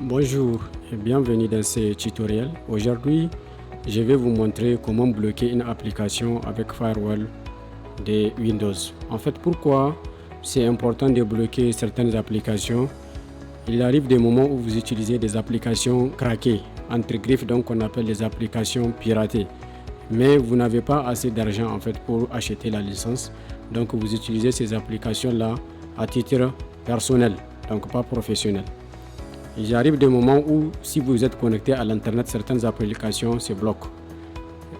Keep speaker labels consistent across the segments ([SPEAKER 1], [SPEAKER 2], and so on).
[SPEAKER 1] Bonjour et bienvenue dans ce tutoriel. Aujourd'hui, je vais vous montrer comment bloquer une application avec Firewall de Windows. En fait, pourquoi c'est important de bloquer certaines applications? Il arrive des moments où vous utilisez des applications craquées, entre griffes, donc on appelle les applications piratées. Mais vous n'avez pas assez d'argent en fait pour acheter la licence. Donc vous utilisez ces applications-là à titre personnel, donc pas professionnel. Il arrive des moments où si vous êtes connecté à l'internet, certaines applications se bloquent.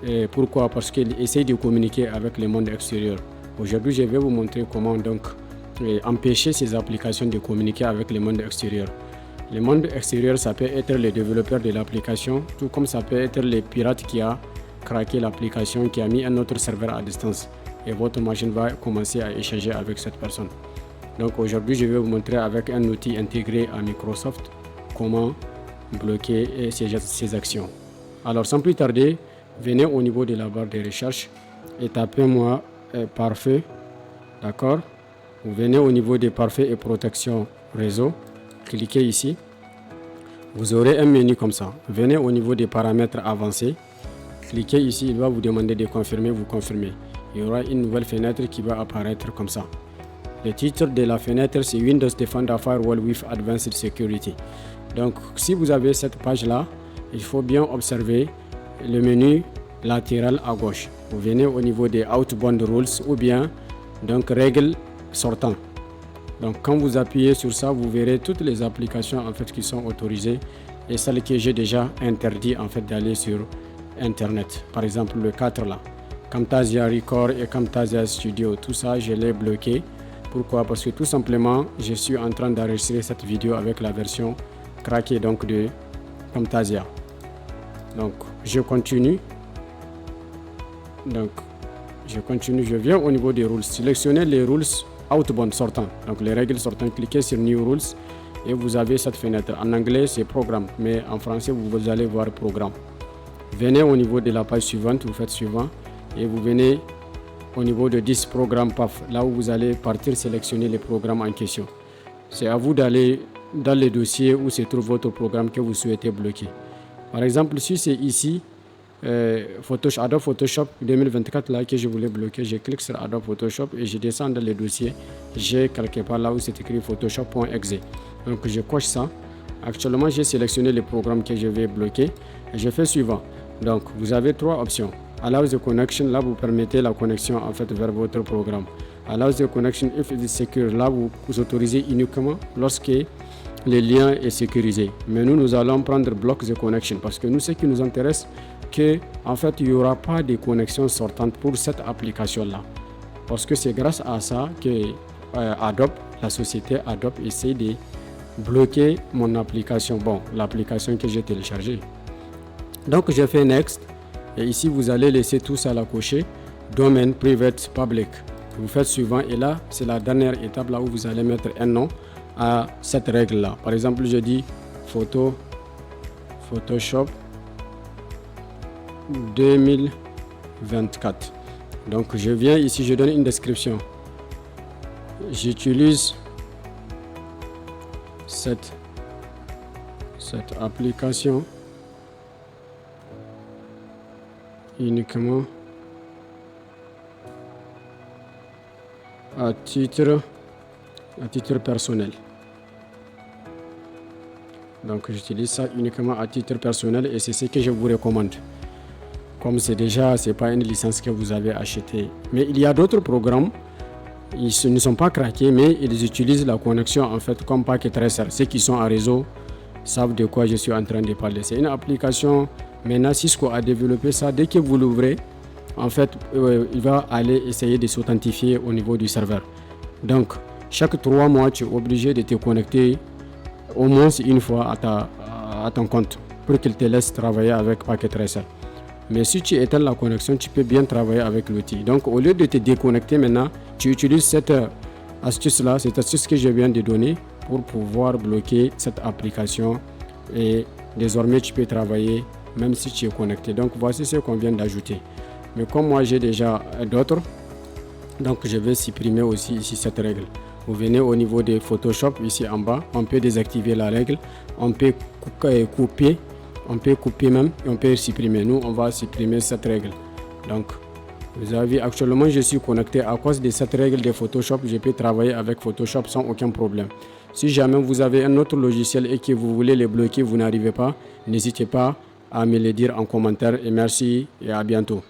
[SPEAKER 1] Et pourquoi? Parce qu'ils essayent de communiquer avec le monde extérieur. Aujourd'hui, je vais vous montrer comment donc empêcher ces applications de communiquer avec le monde extérieur. Le monde extérieur, ça peut être le développeur de l'application, tout comme ça peut être le pirate qui a craqué l'application, qui a mis un autre serveur à distance. Et votre machine va commencer à échanger avec cette personne. Donc aujourd'hui, je vais vous montrer avec un outil intégré à Microsoft comment bloquer ces actions. Alors sans plus tarder, venez au niveau de la barre de recherche et tapez-moi pare-feu. D'accord? Vous venez au niveau des pare-feu et protection réseau. Cliquez ici. Vous aurez un menu comme ça. Venez au niveau des paramètres avancés. Cliquez ici, il va vous demander de confirmer, vous confirmez. Il y aura une nouvelle fenêtre qui va apparaître comme ça. Le titre de la fenêtre, c'est Windows Defender Firewall with Advanced Security. Donc, si vous avez cette page-là, il faut bien observer le menu latéral à gauche. Vous venez au niveau des Outbound Rules ou bien donc règles sortant. Donc, quand vous appuyez sur ça, vous verrez toutes les applications en fait qui sont autorisées et celles que j'ai déjà interdit en fait d'aller sur Internet. Par exemple, le 4 là, Camtasia Record et Camtasia Studio, tout ça, je l'ai bloqué. Pourquoi? Parce que tout simplement, je suis en train d'enregistrer cette vidéo avec la version craquée donc de Camtasia. Donc, je continue. Donc, je viens au niveau des rules. Sélectionnez les rules outbound sortant. Donc, les règles sortant, cliquez sur New Rules et vous avez cette fenêtre. En anglais, c'est Programme, mais en français, vous allez voir Programme. Venez au niveau de la page suivante, vous faites suivant et vous venez au niveau de 10 programmes PAF, là où vous allez partir sélectionner les programmes en question. C'est à vous d'aller dans les dossiers où se trouve votre programme que vous souhaitez bloquer. Par exemple, si c'est ici, Adobe Photoshop 2024 là que je voulais bloquer, je clique sur Adobe Photoshop et je descends dans les dossiers. J'ai quelque part là où c'est écrit Photoshop.exe. Donc je coche ça. Actuellement, j'ai sélectionné les programmes que je vais bloquer et je fais suivant. Donc vous avez trois options. Allow the connection, là vous permettez la connexion en fait vers votre programme. Allow the connection if it is secure, là vous autorisez uniquement lorsque le lien est sécurisé. Mais nous allons prendre block the connection parce que nous, ce qui nous intéresse, que en fait il n'y aura pas de connexion sortante pour cette application là. Parce que c'est grâce à ça que Adobe, la société Adobe essaie de bloquer mon application. Bon, l'application que j'ai téléchargée. Donc je fais next. Et ici, vous allez laisser tout ça à cocher, domaine, private, public. Vous faites suivant et là, c'est la dernière étape là où vous allez mettre un nom à cette règle-là. Par exemple, je dis Photoshop 2024. Donc, je viens ici, je donne une description. J'utilise cette application uniquement à titre personnel. Donc j'utilise ça uniquement à titre personnel et c'est ce que je vous recommande. Comme c'est pas une licence que vous avez achetée. Mais il y a d'autres programmes, ils ne sont pas craqués, mais ils utilisent la connexion en fait comme packet tracer. Ceux qui sont en réseau savent de quoi je suis en train de parler. C'est une application. Maintenant, Cisco a développé ça. Dès que vous l'ouvrez, en fait, il va aller essayer de s'authentifier au niveau du serveur. Donc, chaque 3 mois, tu es obligé de te connecter au moins une fois à ton compte pour qu'il te laisse travailler avec Packet Tracer. Mais si tu éteins la connexion, tu peux bien travailler avec l'outil. Donc, au lieu de te déconnecter maintenant, tu utilises cette astuce-là, cette astuce que je viens de donner pour pouvoir bloquer cette application. Et désormais, tu peux travailler même si tu es connecté. Donc voici ce qu'on vient d'ajouter. Mais comme moi j'ai déjà d'autres, donc je vais supprimer aussi ici cette règle. Vous venez au niveau de Photoshop ici en bas, on peut désactiver la règle, on peut couper, même et on peut supprimer. Nous, on va supprimer cette règle. Donc, vous avez vu, actuellement, je suis connecté à cause de cette règle de Photoshop. Je peux travailler avec Photoshop sans aucun problème. Si jamais vous avez un autre logiciel et que vous voulez les bloquer, vous n'arrivez pas, n'hésitez pas à me le dire en commentaire. Et merci et à bientôt.